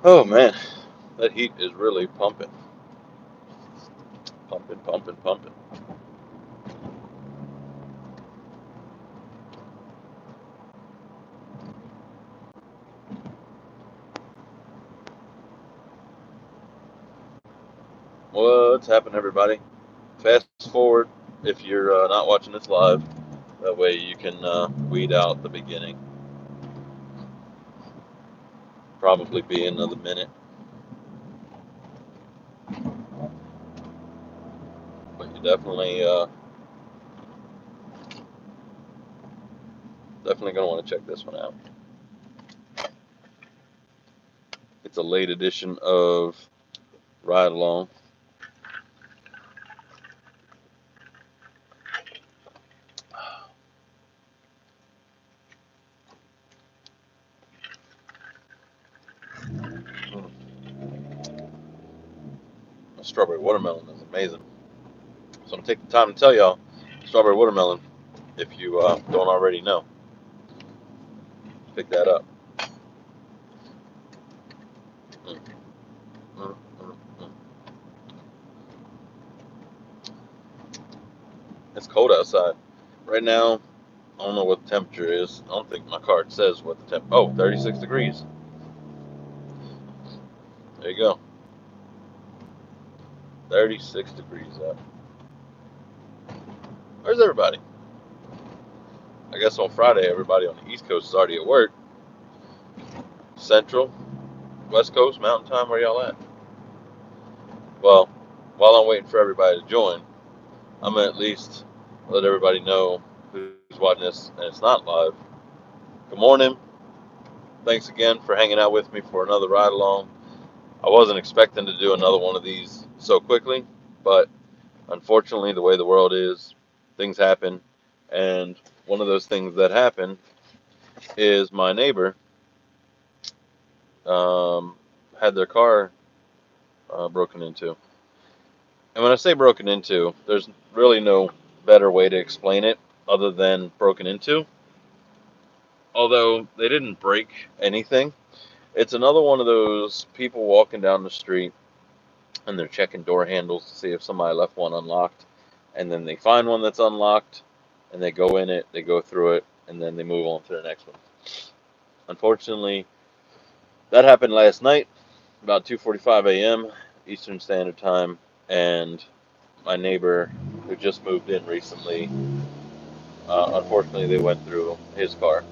Oh man, that heat is really pumping. Pumping, pumping, pumping. What's happening, everybody? Fast forward if you're not watching this live. That way you can weed out the beginning. Probably be another minute, but you definitely gonna want to check this one out. It's a late edition of Ride Along. Strawberry watermelon is amazing. So I'm gonna take the time to tell y'all strawberry watermelon if you don't already know. Pick that up. Mm, mm, mm, mm. It's cold outside. Right now, I don't know what the temperature is. I don't think my card says what the temp. Oh, 36 degrees. There you go. 36 degrees up. Where's everybody? I guess on Friday, everybody on the East Coast is already at work. Central, West Coast, Mountain Time, where y'all at? Well, while I'm waiting for everybody to join, I'm gonna at least let everybody know who's watching this and it's not live. Good morning. Thanks again for hanging out with me for another ride along. I wasn't expecting to do another one of these so quickly, but unfortunately, the way the world is, things happen. And one of those things that happened is my neighbor um, had their car broken into. And when I say broken into, there's really no better way to explain it other than broken into. Although they didn't break anything. It's another one of those people walking down the street and they're checking door handles to see if somebody left one unlocked. And then they find one that's unlocked and they go in it, they go through it, and then they move on to the next one. Unfortunately, that happened last night, about 2:45 a.m. Eastern Standard Time, and my neighbor who just moved in recently, unfortunately, they went through his car.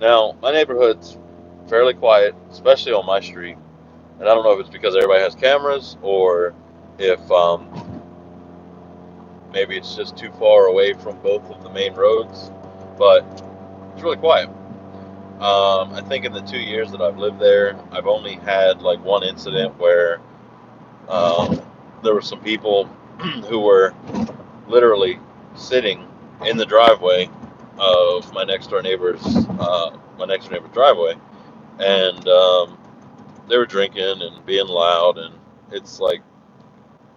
Now, my neighborhood's fairly quiet, especially on my street, and I don't know if it's because everybody has cameras or if maybe it's just too far away from both of the main roads, but it's really quiet. I think in the 2 years that I've lived there, I've only had like one incident where um, there were some people who were literally sitting in the driveway of my next door neighbor's driveway, and they were drinking and being loud, and it's like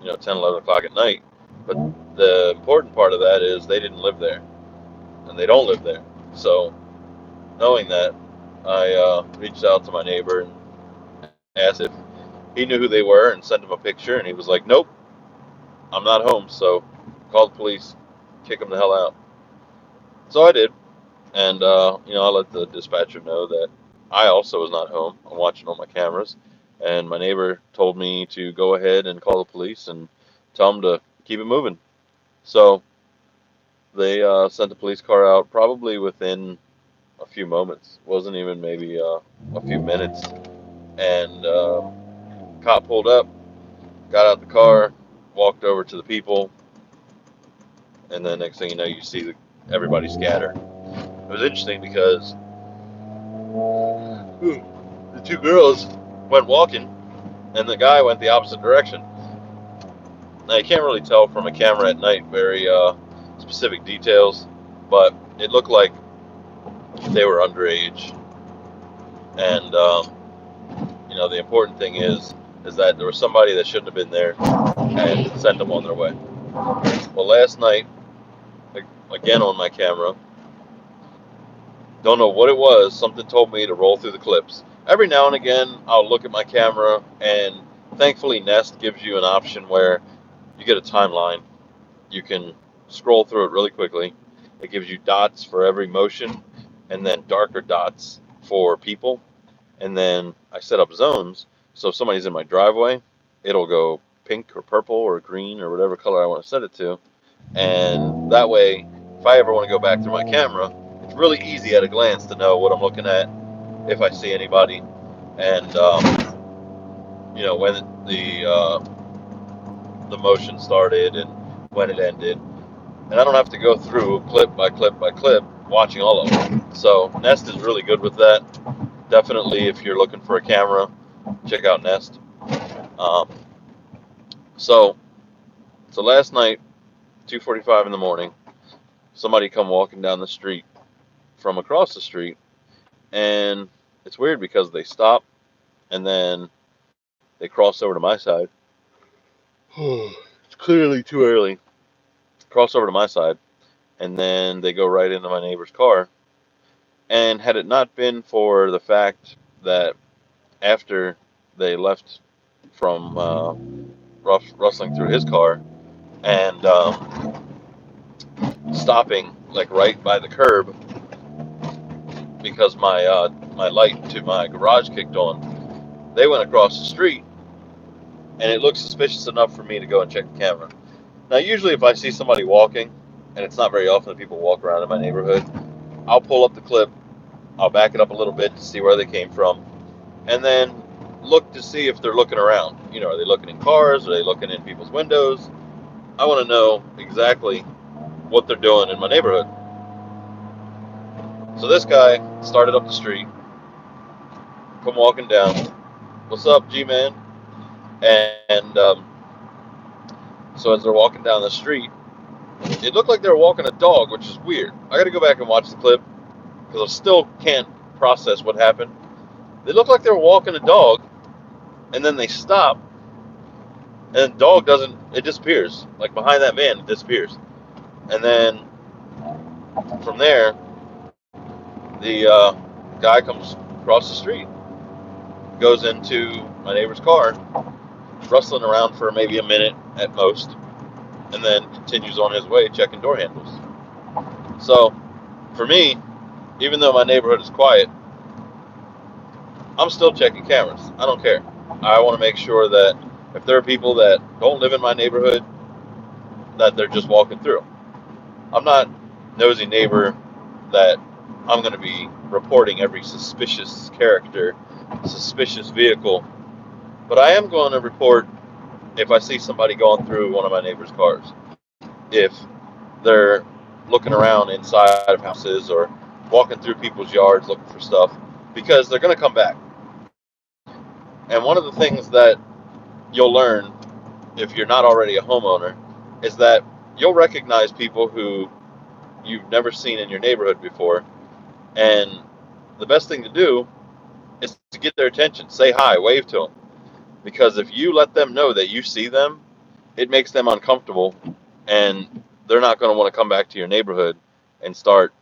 10, 11 o'clock at night. But the important part of that is they didn't live there, and they don't live there. So knowing that, I reached out to my neighbor and asked if he knew who they were and sent him a picture, and he was like, "Nope, I'm not home." So call the police, kick them the hell out. So I did, and I let the dispatcher know that I also was not home. I'm watching all my cameras, and my neighbor told me to go ahead and call the police and tell them to keep it moving. So they sent the police car out probably within a few moments. It wasn't even maybe a few minutes, and cop pulled up, got out the car, walked over to the people, and then next thing you know, you see everybody scatter. It was interesting because the two girls went walking, and the guy went the opposite direction. Now you can't really tell from a camera at night very specific details, but it looked like they were underage. And the important thing is that there was somebody that shouldn't have been there and sent them on their way. Well, last night, again on my camera, don't know what it was. Something told me to roll through the clips. Every now and again, I'll look at my camera, and thankfully Nest gives you an option where you get a timeline. You can scroll through it really quickly. It gives you dots for every motion, and then darker dots for people. And then I set up zones, so if somebody's in my driveway, it'll go pink or purple or green or whatever color I want to set it to. And that way, if I ever want to go back through my camera, it's really easy at a glance to know what I'm looking at, if I see anybody, and when the motion started and when it ended. And I don't have to go through clip by clip by clip watching all of them. So Nest is really good with that. Definitely, if you're looking for a camera, check out Nest. Um, so last night, 2:45 in the morning, somebody come walking down the street from across the street, and it's weird because they stop and then they cross over to my side. It's clearly too early. Cross over to my side, and then they go right into my neighbor's car. And had it not been for the fact that after they left from rustling through his car and stopping like right by the curb because my light to my garage kicked on, they went across the street, and it looked suspicious enough for me to go and check the camera. Now, usually if I see somebody walking, and it's not very often that people walk around in my neighborhood, I'll pull up the clip, I'll back it up a little bit to see where they came from, and then look to see if they're looking around. Are they looking in cars? Are they looking in people's windows? I want to know exactly what they're doing in my neighborhood. So this guy started up the street, come walking down. What's up, G-Man? And so as they're walking down the street, it looked like they were walking a dog, which is weird. I got to go back and watch the clip because I still can't process what happened. They looked like they were walking a dog, and then they stop, and the dog it disappears. Like behind that van, it disappears. And then from there, the guy comes across the street, goes into my neighbor's car, rustling around for maybe a minute at most, and then continues on his way checking door handles. So for me, even though my neighborhood is quiet, I'm still checking cameras. I don't care. I want to make sure that if there are people that don't live in my neighborhood, that they're just walking through. I'm not nosy neighbor that I'm going to be reporting every suspicious character, suspicious vehicle, but I am going to report if I see somebody going through one of my neighbor's cars. If they're looking around inside of houses or walking through people's yards looking for stuff, because they're going to come back. And one of the things that you'll learn if you're not already a homeowner is that you'll recognize people who you've never seen in your neighborhood before. And the best thing to do is to get their attention. Say hi, wave to them. Because if you let them know that you see them, it makes them uncomfortable, and they're not going to want to come back to your neighborhood and start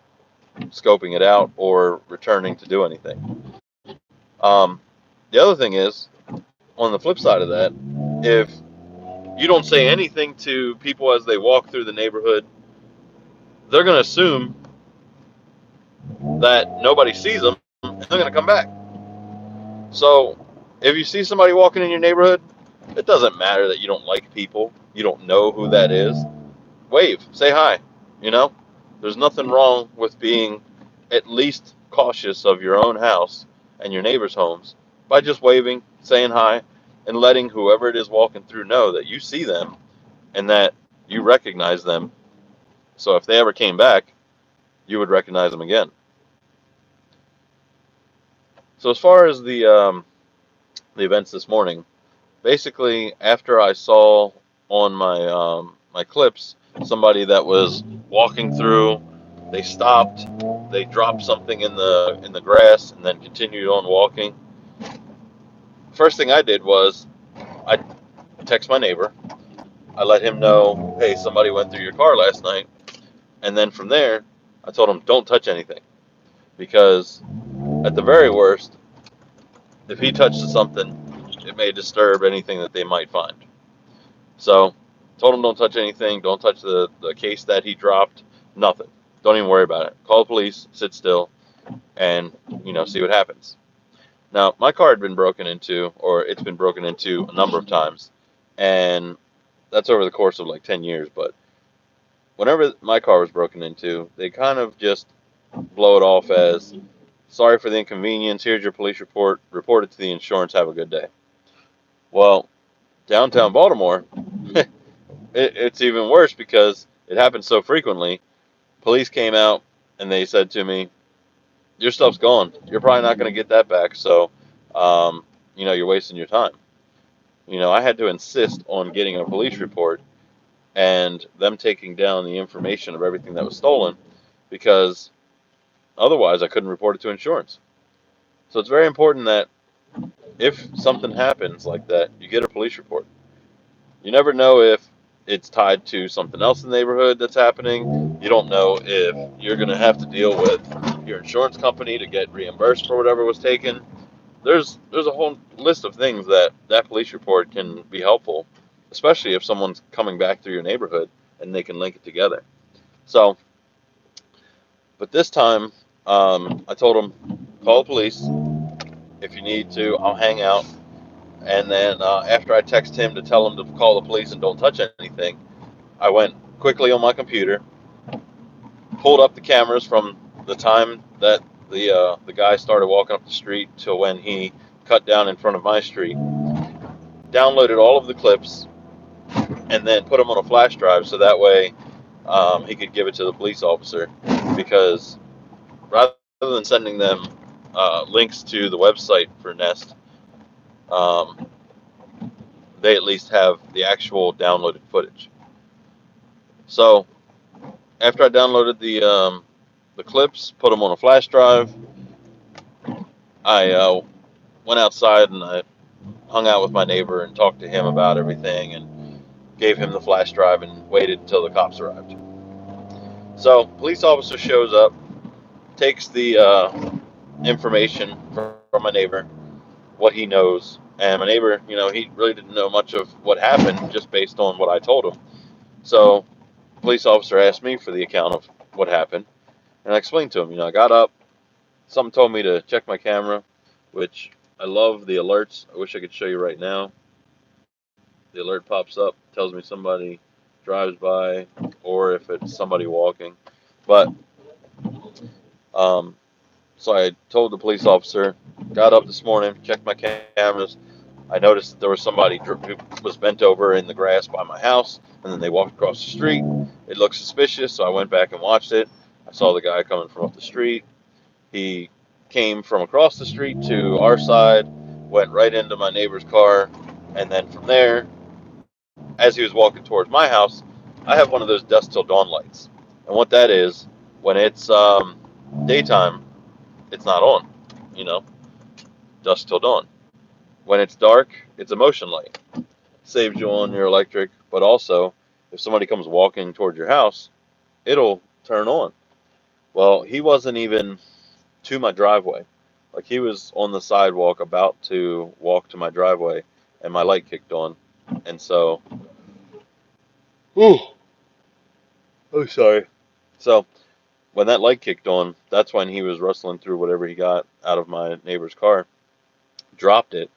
scoping it out or returning to do anything. The other thing is, on the flip side of that, if you don't say anything to people as they walk through the neighborhood, they're going to assume that nobody sees them, and they're going to come back. So if you see somebody walking in your neighborhood, it doesn't matter that you don't like people, you don't know who that is. Wave, say hi. There's nothing wrong with being at least cautious of your own house and your neighbors' homes by just waving, saying hi, and letting whoever it is walking through know that you see them and that you recognize them. So if they ever came back, you would recognize them again. So as far as the events this morning, basically after I saw on my clips somebody that was walking through, they stopped, they dropped something in the grass, and then continued on walking. First thing I did was I text my neighbor. I let him know, hey, somebody went through your car last night. And then from there, I told him, don't touch anything. Because at the very worst, if he touches something, it may disturb anything that they might find. So, told him don't touch anything, don't touch the case that he dropped, nothing. Don't even worry about it. Call the police, sit still, and, see what happens. Now, my car had been broken into, or it's been broken into a number of times, and that's over the course of like 10 years, but whenever my car was broken into, they kind of just blow it off as, sorry for the inconvenience, here's your police report, report it to the insurance, have a good day. Well, downtown Baltimore, it's even worse because it happens so frequently. Police came out and they said to me, your stuff's gone. You're probably not going to get that back, so, you're wasting your time. I had to insist on getting a police report and them taking down the information of everything that was stolen because otherwise I couldn't report it to insurance. So it's very important that if something happens like that, you get a police report. You never know if it's tied to something else in the neighborhood that's happening. You don't know if you're going to have to deal with your insurance company to get reimbursed for whatever was taken. There's a whole list of things that police report can be helpful, especially if someone's coming back through your neighborhood and they can link it together. So, but this time, I told them, call the police. If you need to, I'll hang out. And then after I text him to tell him to call the police and don't touch anything, I went quickly on my computer, pulled up the cameras from the time that the guy started walking up the street to when he cut down in front of my street, downloaded all of the clips, and then put them on a flash drive so that way he could give it to the police officer. Because rather than sending them links to the website for Nest, they at least have the actual downloaded footage. So after I downloaded the clips, put them on a flash drive, I went outside and I hung out with my neighbor and talked to him about everything and gave him the flash drive and waited until the cops arrived. So police officer shows up, takes the information from my neighbor, what he knows, and my neighbor, he really didn't know much of what happened just based on what I told him. So police officer asked me for the account of what happened, and I explained to him, I got up, something told me to check my camera, which I love the alerts. I wish I could show you right now. The alert pops up, tells me somebody drives by, or if it's somebody walking. But, so I told the police officer, got up this morning, checked my cameras. I noticed that there was somebody who was bent over in the grass by my house, and then they walked across the street. It looked suspicious, so I went back and watched it. I saw the guy coming from up the street. He came from across the street to our side, went right into my neighbor's car, and then from there, as he was walking towards my house, I have one of those dusk till dawn lights. And what that is, when it's daytime, it's not on, dusk till dawn. When it's dark, it's a motion light. Saves you on your electric, but also, if somebody comes walking towards your house, it'll turn on. Well, he wasn't even to my driveway. Like, he was on the sidewalk about to walk to my driveway, and my light kicked on. And so, oh, sorry. So, when that light kicked on, that's when he was rustling through whatever he got out of my neighbor's car, dropped it,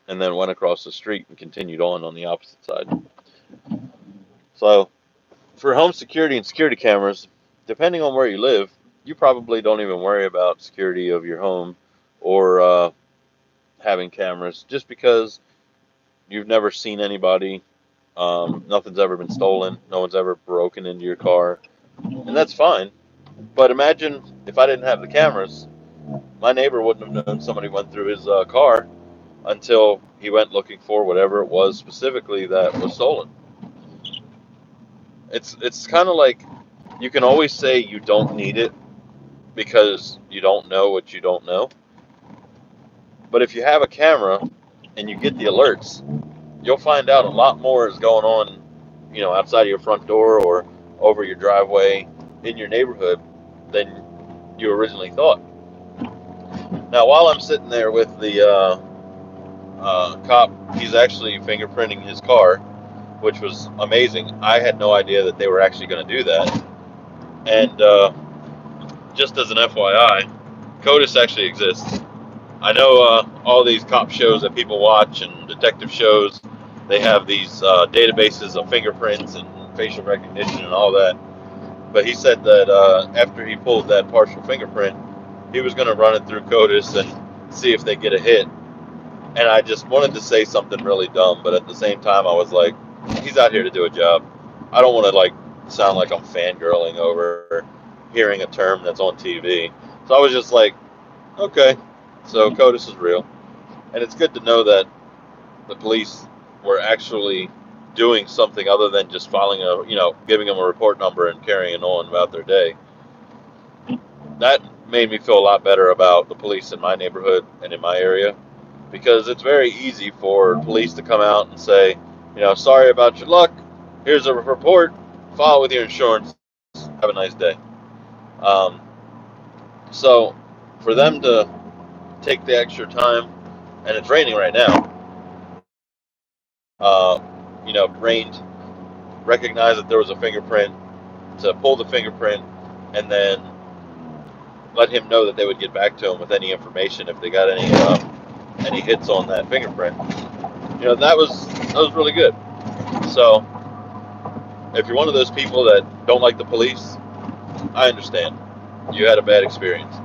and then went across the street and continued on the opposite side. So, for home security and security cameras, depending on where you live, you probably don't even worry about security of your home or having cameras, just because you've never seen anybody. Nothing's ever been stolen. No one's ever broken into your car. And that's fine. But imagine if I didn't have the cameras, my neighbor wouldn't have known somebody went through his car until he went looking for whatever it was specifically that was stolen. It's kind of like, you can always say you don't need it because you don't know what you don't know. But if you have a camera and you get the alerts, you'll find out a lot more is going on, outside of your front door or over your driveway in your neighborhood than you originally thought. Now, while I'm sitting there with the cop, he's actually fingerprinting his car, which was amazing. I had no idea that they were actually going to do that. And just as an FYI, CODIS actually exists. I know all these cop shows that people watch and detective shows, they have these databases of fingerprints and facial recognition and all that. But he said that after he pulled that partial fingerprint, he was going to run it through CODIS and see if they get a hit. And I just wanted to say something really dumb, but at the same time, I was like, he's out here to do a job. I don't want to like sound like I'm fangirling over hearing a term that's on TV. So I was just like, okay, so CODIS is real. And it's good to know that the police were actually doing something other than just filing giving them a report number and carrying on about their day. That made me feel a lot better about the police in my neighborhood and in my area, because it's very easy for police to come out and say, sorry about your luck. Here's a report. File with your insurance. Have a nice day. So for them to take the extra time, and it's raining right now, rained, recognize that there was a fingerprint, to pull the fingerprint, and then let him know that they would get back to him with any information if they got any hits on that fingerprint. That was really good. So if you're one of those people that don't like the police, I understand. You had a bad experience.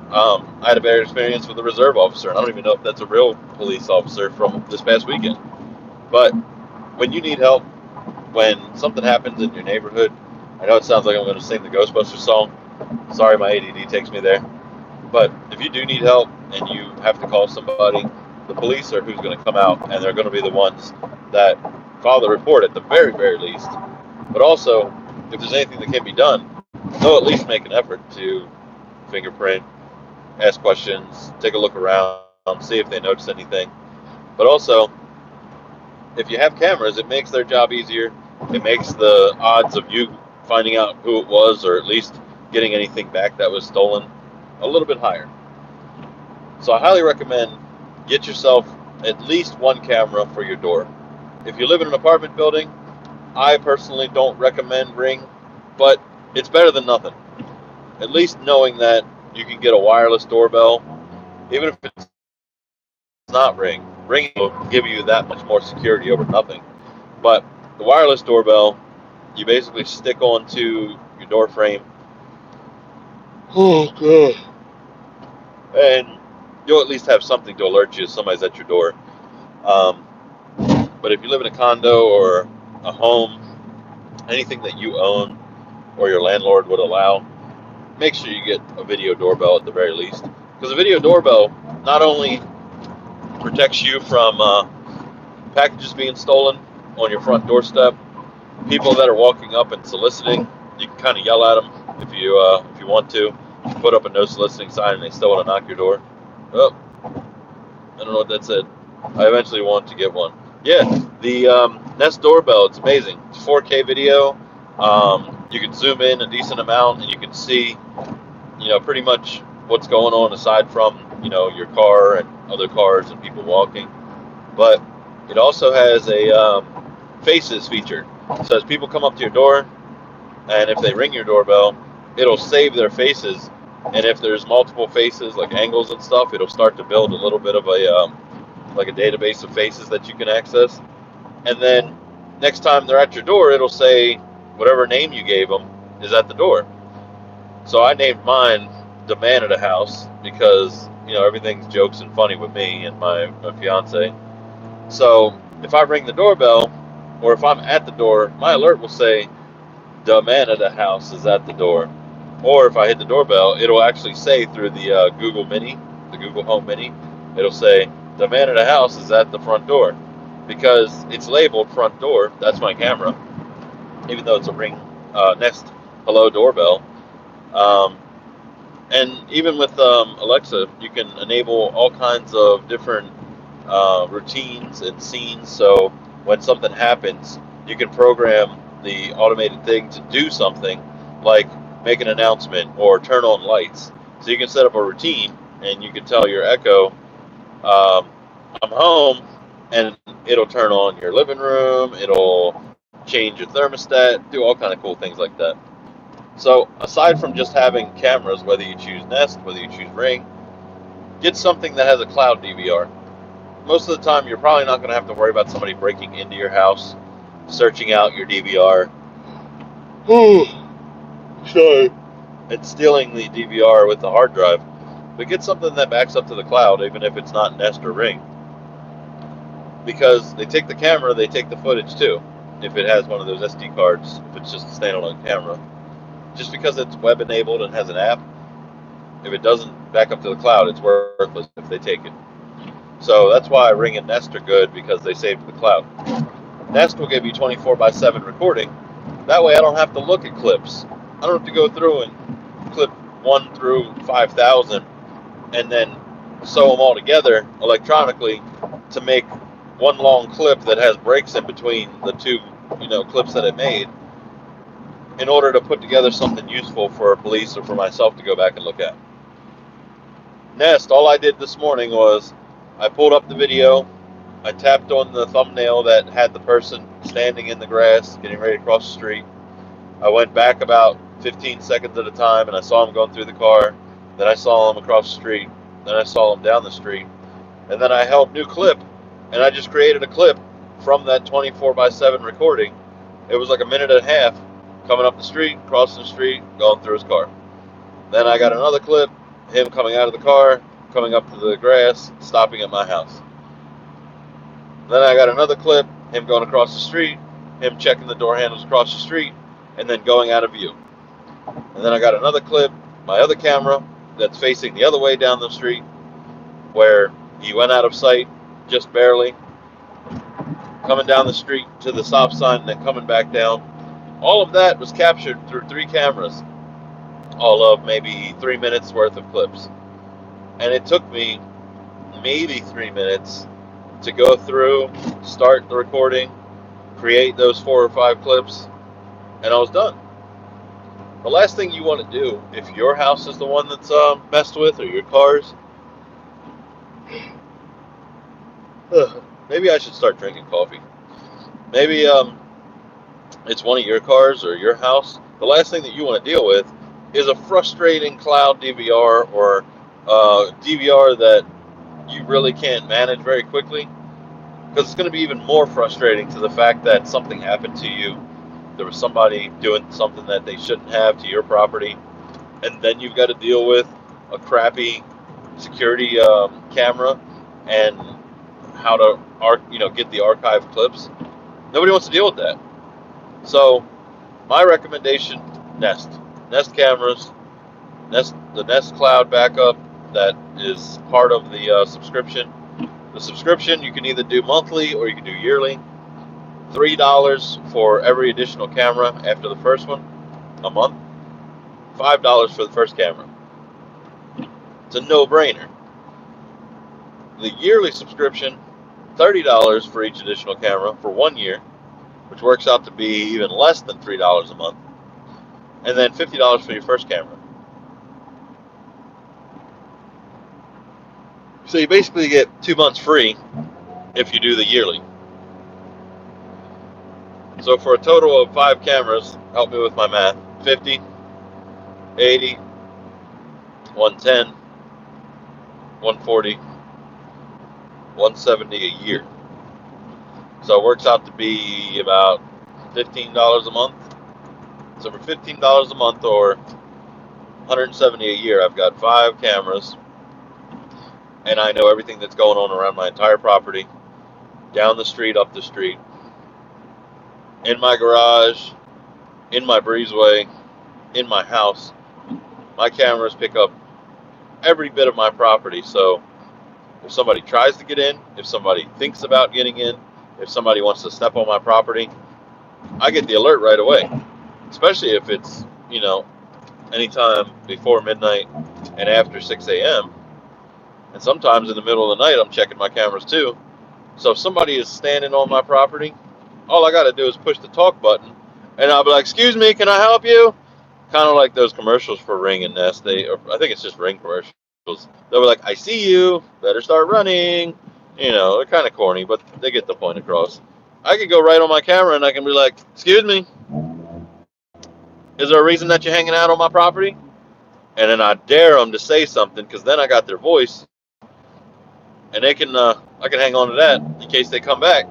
I had a bad experience with a reserve officer, and I don't even know if that's a real police officer from this past weekend. But when you need help, when something happens in your neighborhood, I know it sounds like I'm going to sing the Ghostbusters song. Sorry, my ADD takes me there. But if you do need help and you have to call somebody, the police are who's going to come out, and they're going to be the ones that file the report at the very, very least. But also, if there's anything that can be done, they'll at least make an effort to fingerprint, ask questions, take a look around, see if they notice anything. But also, if you have cameras, it makes their job easier. It makes the odds of you finding out who it was, or at least getting anything back that was stolen, a little bit higher. So I highly recommend get yourself at least one camera for your door. If you live in an apartment building, I personally don't recommend Ring, but it's better than nothing. At least knowing that you can get a wireless doorbell, even if it's not Ring. Ring will give you that much more security over nothing. But the wireless doorbell, you basically stick onto your door frame. Oh, God. And you'll at least have something to alert you if somebody's at your door. But if you live in a condo or a home, anything that you own or your landlord would allow, make sure you get a video doorbell at the very least. Because a video doorbell not only protects you from packages being stolen on your front doorstep, people that are walking up and soliciting, you can kind of yell at them if you want to. Put up a no soliciting sign and they still want to knock your door. Oh, I don't know what that said. I eventually want to get one. Yeah, the Nest doorbell, it's amazing. It's 4K video. You can zoom in a decent amount and you can see, pretty much what's going on aside from, your car and other cars and people walking. But it also has a faces feature. So as people come up to your door, and if they ring your doorbell, it'll save their faces. And if there's multiple faces, like angles and stuff, it'll start to build a little bit of a database of faces that you can access. And then next time they're at your door, it'll say whatever name you gave them is at the door. So I named mine the man of the house because, everything's jokes and funny with me and my fiance. So if I ring the doorbell, or if I'm at the door, my alert will say the man of the house is at the door. Or if I hit the doorbell, it'll actually say through the Google Mini, the Google Home Mini, it'll say the man of the house is at the front door, because it's labeled front door. That's my camera, even though it's a Ring Nest Hello doorbell. And even with Alexa, you can enable all kinds of different routines and scenes. So when something happens, you can program the automated thing to do something like make an announcement or turn on lights. So you can set up a routine, and you can tell your Echo, I'm home, and it'll turn on your living room. It'll change your thermostat, do all kind of cool things like that. So aside from just having cameras, whether you choose Nest, whether you choose Ring, get something that has a cloud DVR. Most of the time, you're probably not going to have to worry about somebody breaking into your house, searching out your DVR. Sorry. And stealing the DVR with the hard drive. But get something that backs up to the cloud, even if it's not Nest or Ring. Because they take the camera, they take the footage too. If it has one of those SD cards, if it's just a standalone camera. Just because it's web enabled and has an app, if it doesn't back up to the cloud, it's worthless if they take it. So that's why Ring and Nest are good, because they save to the cloud. Nest will give you 24/7 recording. That way I don't have to look at clips. I don't have to go through and clip 1 through 5,000 and then sew them all together electronically to make one long clip that has breaks in between the two, clips that it made, in order to put together something useful for police or for myself to go back and look at. Nest, all I did this morning was I pulled up the video, I tapped on the thumbnail that had the person standing in the grass getting ready to cross the street. I went back about 15 seconds at a time, and I saw him going through the car. Then I saw him across the street. Then I saw him down the street. And then I held new clip, and I just created a clip from that 24/7 recording. It was like a minute and a half, coming up the street, crossing the street, going through his car. Then I got another clip, him coming out of the car, coming up to the grass, stopping at my house. Then I got another clip, him going across the street, him checking the door handles across the street, and then going out of view. And then I got another clip, my other camera, that's facing the other way down the street, where he went out of sight just barely, coming down the street to the stop sign, and then coming back down. All of that was captured through 3 cameras, all of maybe 3 minutes worth of clips. And it took me maybe 3 minutes to go through, start the recording, create those 4 or 5 clips, and I was done. The last thing you want to do, if your house is the one that's messed with, or your cars, maybe I should start drinking coffee. Maybe it's one of your cars or your house. The last thing that you want to deal with is a frustrating cloud DVR, or DVR that you really can't manage very quickly, because it's going to be even more frustrating to the fact that something happened to you. There was somebody doing something that they shouldn't have to your property, and then you've got to deal with a crappy security camera and how to get the archive clips. Nobody wants to deal with that. So my recommendation: Nest cameras, the Nest Cloud backup that is part of the subscription. The subscription you can either do monthly or you can do yearly. $3 for every additional camera after the first one, a month. $5 for the first camera. It's a no-brainer. The yearly subscription, $30 for each additional camera for 1 year, which works out to be even less than $3 a month. And then $50 for your first camera. So you basically get 2 months free if you do the yearly. So for a total of 5 cameras, help me with my math, 50, 80, 110, 140, 170 a year. So it works out to be about $15 a month. So for $15 a month, or $170 a year, I've got 5 cameras, and I know everything that's going on around my entire property, down the street, up the street, in my garage, in my breezeway, in my house. My cameras pick up every bit of my property. So if somebody tries to get in, if somebody thinks about getting in, if somebody wants to step on my property, I get the alert right away. Especially if it's, anytime before midnight and after 6 a.m. And sometimes in the middle of the night, I'm checking my cameras too. So if somebody is standing on my property, all I got to do is push the talk button, and I'll be like, "Excuse me, can I help you?" Kind of like those commercials for Ring and Nest. I think it's just Ring commercials. They'll be like, "I see you. Better start running." They're kind of corny, but they get the point across. I could go right on my camera and I can be like, "Excuse me, is there a reason that you're hanging out on my property?" And then I dare them to say something, because then I got their voice, and I can hang on to that in case they come back.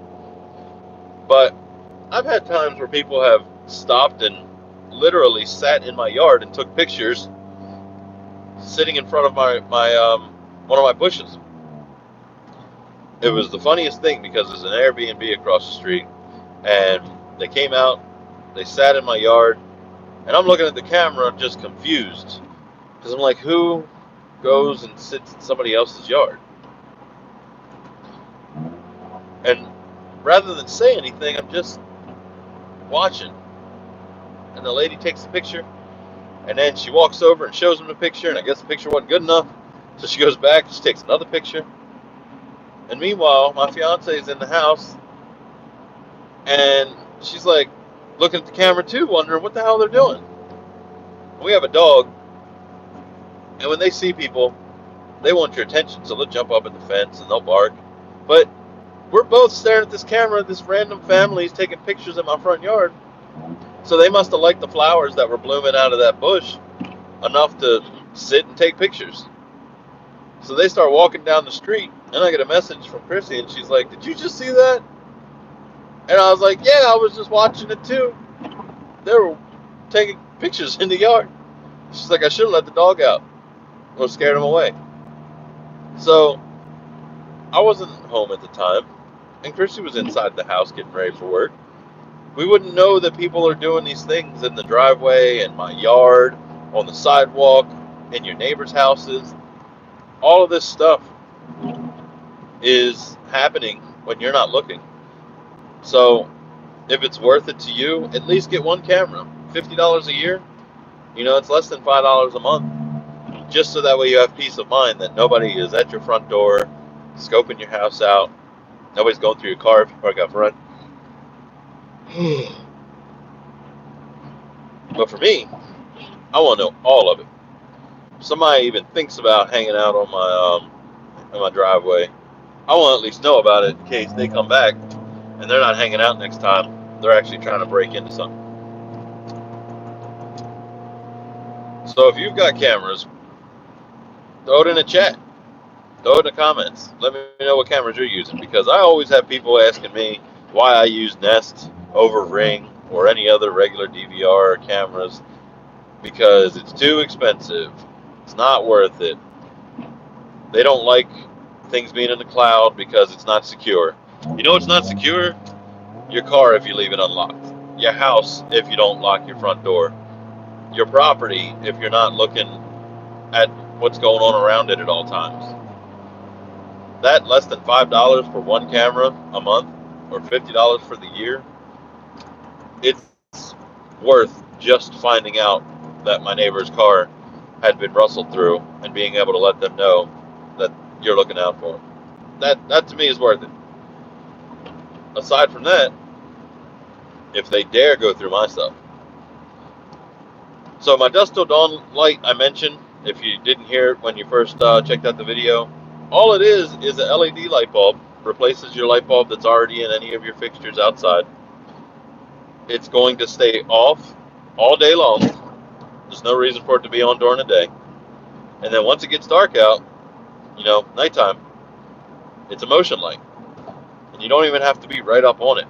But I've had times where people have stopped and literally sat in my yard and took pictures sitting in front of my one of my bushes. It was the funniest thing, because there's an Airbnb across the street, and they came out, they sat in my yard, and I'm looking at the camera just confused, because I'm like, who goes and sits in somebody else's yard? And rather than say anything, I'm just watching. And the lady takes the picture, and then she walks over and shows him the picture, and I guess the picture wasn't good enough, so she goes back and she takes another picture. And meanwhile, my fiance is in the house, and she's like looking at the camera too, wondering what the hell they're doing. We have a dog, and when they see people, they want your attention, so they'll jump up at the fence and they'll bark. But we're both staring at this camera. This random family is taking pictures in my front yard, so they must have liked the flowers that were blooming out of that bush enough to sit and take pictures. So they start walking down the street, and I get a message from Chrissy, and she's like, "Did you just see that?" And I was like, "Yeah, I was just watching it too. They were taking pictures in the yard." She's like, "I should have let the dog out or scared him away." So I wasn't home at the time, and Chrissy was inside the house getting ready for work. We wouldn't know that people are doing these things in the driveway, in my yard, on the sidewalk, in your neighbors' houses. All of this stuff is happening when you're not looking. So if it's worth it to you, at least get one camera. $50 a year, it's less than $5 a month. Just so that way you have peace of mind that nobody is at your front door scoping your house out. Nobody's going through your car if you park out front. But for me, I want to know all of it. If somebody even thinks about hanging out on my driveway, I want to at least know about it in case they come back and they're not hanging out next time. They're actually trying to break into something. So if you've got cameras, throw it in the chat. Throw it in the comments. Let me know what cameras you're using, because I always have people asking me why I use Nest over Ring or any other regular DVR cameras, because it's too expensive. It's not worth it. They don't like things being in the cloud because it's not secure. You know what's not secure? Your car if you leave it unlocked. Your house if you don't lock your front door. Your property if you're not looking at what's going on around it at all times. That less than $5 for one camera a month, or $50 for the year, it's worth just finding out that my neighbor's car had been rustled through and being able to let them know that you're looking out for them. That to me is worth it. Aside from that, if they dare go through my stuff. So my dusk till dawn light I mentioned, if you didn't hear it when you first checked out the video, all it is an LED light bulb. Replaces your light bulb that's already in any of your fixtures outside. It's going to stay off all day long. There's no reason for it to be on during the day. And then once it gets dark out, nighttime, it's a motion light. And you don't even have to be right up on it.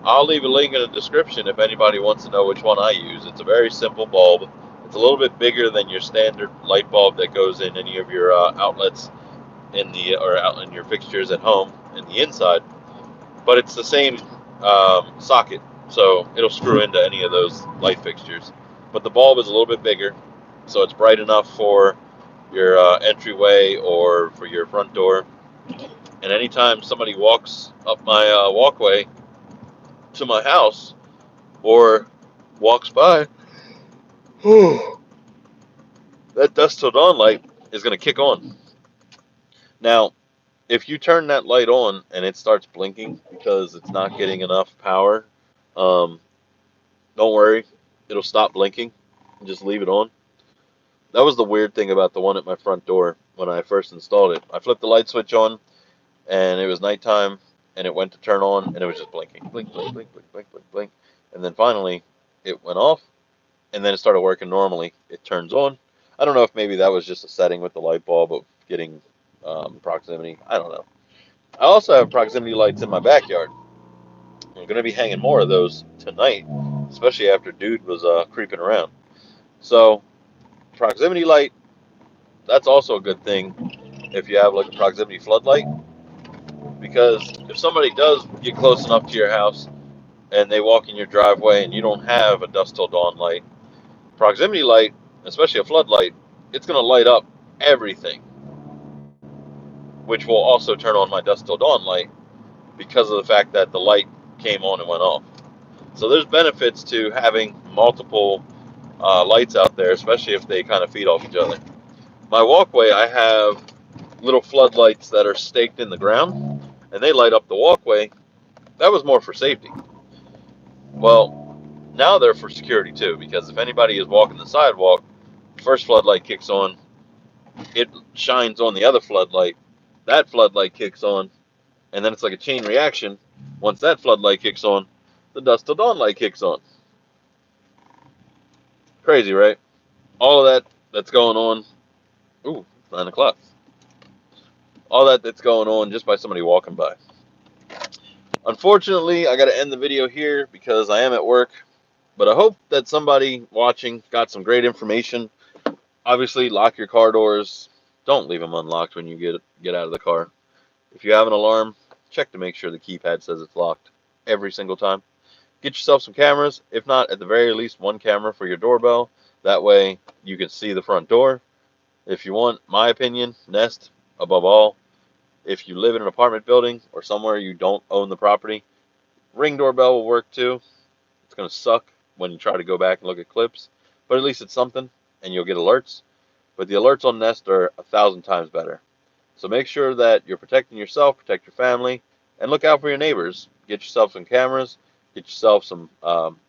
I'll leave a link in the description if anybody wants to know which one I use. It's a very simple bulb. It's a little bit bigger than your standard light bulb that goes in any of your outlets out in your fixtures at home in the inside, but it's the same socket, so it'll screw into any of those light fixtures. But the bulb is a little bit bigger, so it's bright enough for your entryway or for your front door. And anytime somebody walks up my walkway to my house or walks by, that dusk till dawn light is going to kick on. Now, if you turn that light on and it starts blinking because it's not getting enough power, don't worry, it'll stop blinking and just leave it on. That was the weird thing about the one at my front door when I first installed it. I flipped the light switch on, and it was nighttime, and it went to turn on, and it was just blinking, blink, blink, blink, blink, blink, blink, blink, and then finally it went off, and then it started working normally. It turns on. I don't know if maybe that was just a setting with the light bulb of getting proximity. I don't know. I also have proximity lights in my backyard. I'm going to be hanging more of those tonight, especially after dude was creeping around. So proximity light, that's also a good thing if you have like a proximity floodlight, because if somebody does get close enough to your house and they walk in your driveway and you don't have a dusk till dawn light, proximity light, especially a floodlight, it's going to light up everything, which will also turn on my dusk till dawn light because of the fact that the light came on and went off. So there's benefits to having multiple lights out there, especially if they kind of feed off each other. My walkway, I have little floodlights that are staked in the ground, and they light up the walkway. That was more for safety. Well, now they're for security too, because if anybody is walking the sidewalk, first floodlight kicks on, it shines on the other floodlight, that floodlight kicks on, and then it's like a chain reaction. Once that floodlight kicks on, the dusk till dawn light kicks on. Crazy, right? All of that's going on. Ooh, 9 o'clock. All that's going on just by somebody walking by. Unfortunately, I got to end the video here because I am at work, but I hope that somebody watching got some great information. Obviously, lock your car doors. Don't leave them unlocked when you get out of the car. If you have an alarm, check to make sure the keypad says it's locked every single time. Get yourself some cameras. If not, at the very least, one camera for your doorbell. That way you can see the front door. If you want my opinion, Nest above all. If you live in an apartment building or somewhere you don't own the property, Ring doorbell will work too. It's going to suck when you try to go back and look at clips, but at least it's something and you'll get alerts. But the alerts on Nest are 1,000 times better. So make sure that you're protecting yourself, protect your family, and look out for your neighbors. Get yourself some cameras, get yourself some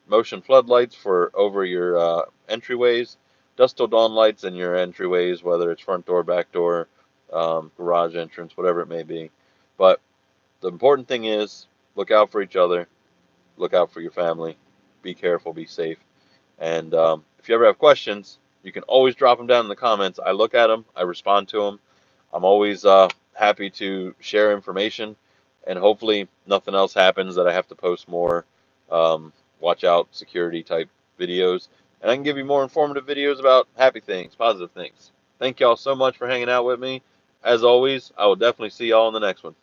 motion floodlights for over your entryways, dusk till dawn lights in your entryways, whether it's front door, back door, garage entrance, whatever it may be. But the important thing is look out for each other, look out for your family, be careful, be safe. And if you ever have questions, you can always drop them down in the comments. I look at them, I respond to them. I'm always happy to share information, and hopefully nothing else happens that I have to post more watch out security type videos, and I can give you more informative videos about happy things, positive things. Thank y'all so much for hanging out with me. As always, I will definitely see y'all in the next one.